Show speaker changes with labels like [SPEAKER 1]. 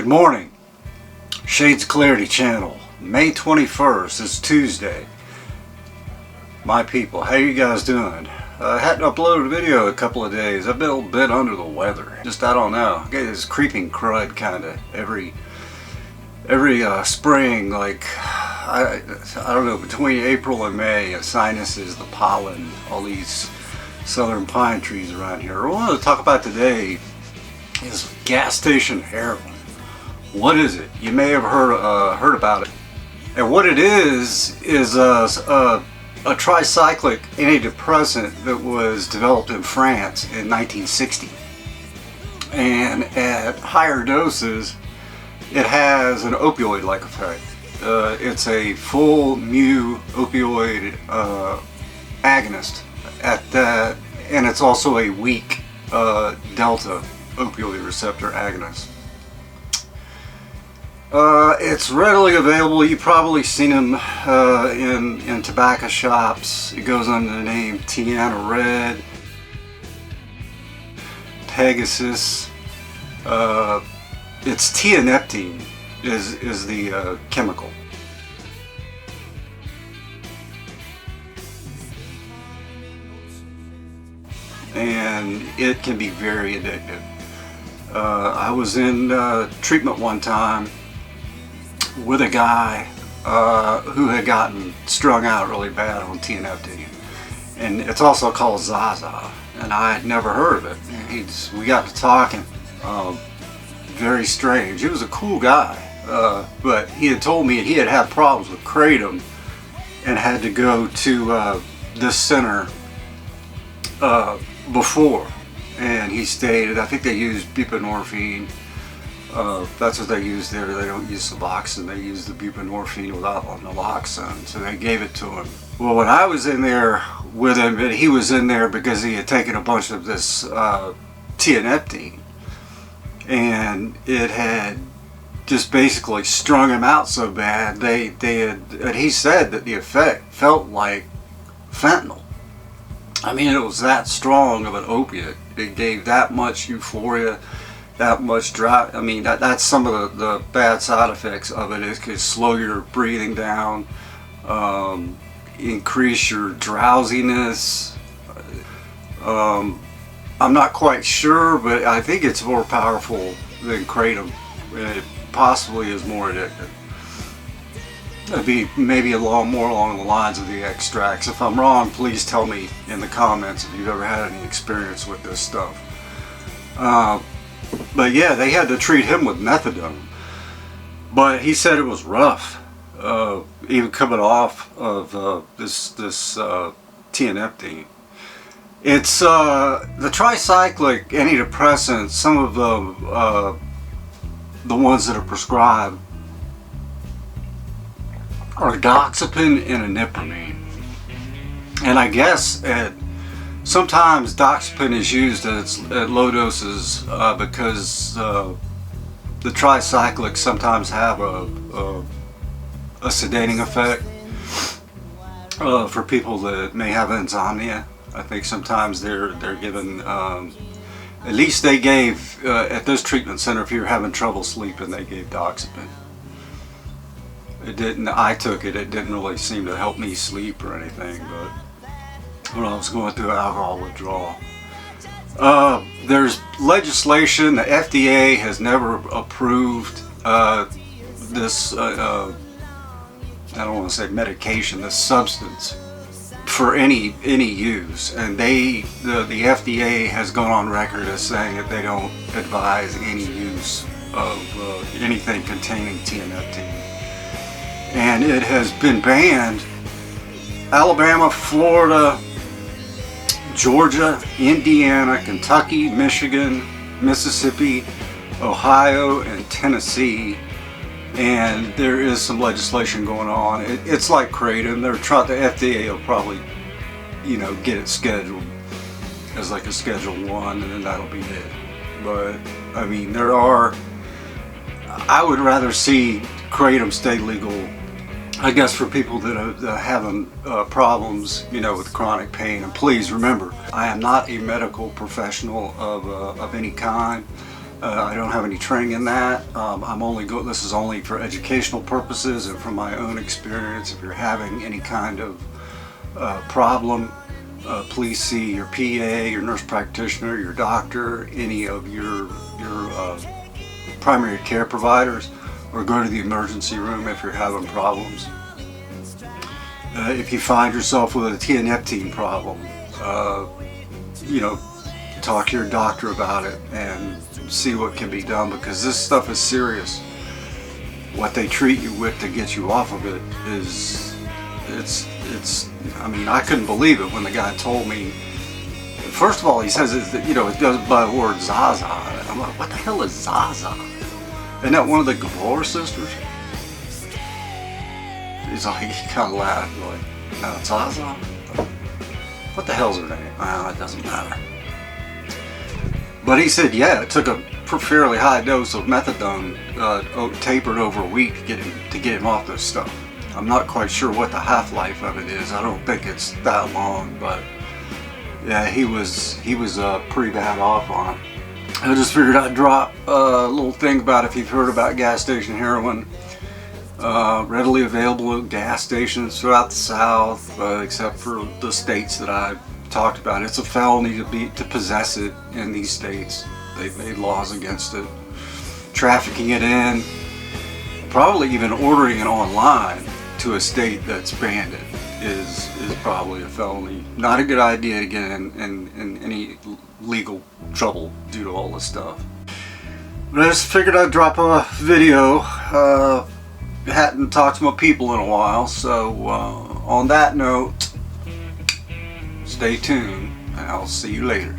[SPEAKER 1] Good morning, Shades Clarity Channel. May 21st is Tuesday. My people, how you guys doing? I hadn't uploaded a video a couple of days. I've been a little bit under the weather. Just, I don't know. I get this creeping crud kind of every spring. Like, I don't know, between April and May, sinuses, the pollen, all these southern pine trees around here. What I want to talk about today is gas station heroin. What is it? You may have heard about it. And what it is a tricyclic antidepressant that was developed in France in 1960. And at higher doses, it has an opioid-like effect. It's a full mu opioid agonist at that, and it's also a weak delta opioid receptor agonist. It's readily available. You've probably seen them in tobacco shops. It goes under the name Tianeptine, Pegasus. It's Tianeptine is the chemical. And it can be very addictive. I was in treatment one time with a guy who had gotten strung out really bad on Tianeptine, and it's also called Zaza, and I had never heard of it. We got to talking. Very strange. He was a cool guy, but he had told me he had had problems with kratom and had to go to this center before, and he stated, I think they used buprenorphine. That's what they use there. They don't use Suboxone. They use the buprenorphine without naloxone. So they gave it to him. Well, when I was in there with him, he was in there because he had taken a bunch of this Tianeptine, and it had just basically strung him out so bad. And he said that the effect felt like fentanyl. I mean, it was that strong of an opiate. It gave that much euphoria, that much drive. I mean, that's some of the bad side effects of it. It could slow your breathing down, increase your drowsiness. I'm not quite sure, but I think it's more powerful than kratom. It possibly is more addictive. It'd be maybe more along the lines of the extracts. If I'm wrong, please tell me in the comments if you've ever had any experience with this stuff. But yeah, they had to treat him with methadone. But he said it was rough, even coming off of this Tianeptine. It's the tricyclic antidepressants. Some of the ones that are prescribed are doxepin and anipramine. And I guess sometimes doxepin is used at low doses because the tricyclics sometimes have a sedating effect for people that may have insomnia. I think sometimes they're given, at least they gave at this treatment center, if you're having trouble sleeping, they gave doxepin. It didn't. I took it. It didn't really seem to help me sleep or anything, but when I was going through alcohol withdrawal. There's legislation. The FDA has never approved this, I don't want to say medication, this substance for any use. And the FDA has gone on record as saying that they don't advise any use of anything containing Tianeptine. And it has been banned. Alabama, Florida, Georgia, Indiana, Kentucky, Michigan, Mississippi, Ohio, and Tennessee. And there is some legislation going on. It's like kratom. The FDA will probably, get it scheduled as like a Schedule 1, and then that'll be it. But I mean, I would rather see kratom stay legal, I guess, for people that are having problems, with chronic pain. And please remember, I am not a medical professional of any kind. I don't have any training in that. This is only for educational purposes and from my own experience. If you're having any kind of problem, please see your PA, your nurse practitioner, your doctor, any of your primary care providers, or go to the emergency room if you're having problems. If you find yourself with a Tianeptine problem, talk to your doctor about it and see what can be done, because this stuff is serious. What they treat you with to get you off of it I mean, I couldn't believe it when the guy told me. First of all, he says it does by the word Zaza. I'm like, what the hell is Zaza? Isn't that one of the Gabor sisters? He's like, he kind of laughed, like, Zaza? What the hell's her name? It doesn't matter. But he said, yeah, it took a fairly high dose of methadone, tapered over a week to get him off this stuff. I'm not quite sure what the half-life of it is. I don't think it's that long, but yeah, he was pretty bad off on it. I just figured I'd drop a little thing about if you've heard about gas station heroin. Readily available at gas stations throughout the South, except for the states that I talked about. It's a felony to possess it in these states. They've made laws against it. Trafficking it in, probably even ordering it online to a state that's banned it is probably a felony. Not a good idea to get in any legal trouble due to all this stuff. But I just figured I'd drop a video. Hadn't talked to my people in a while, so on that note, stay tuned, and I'll see you later.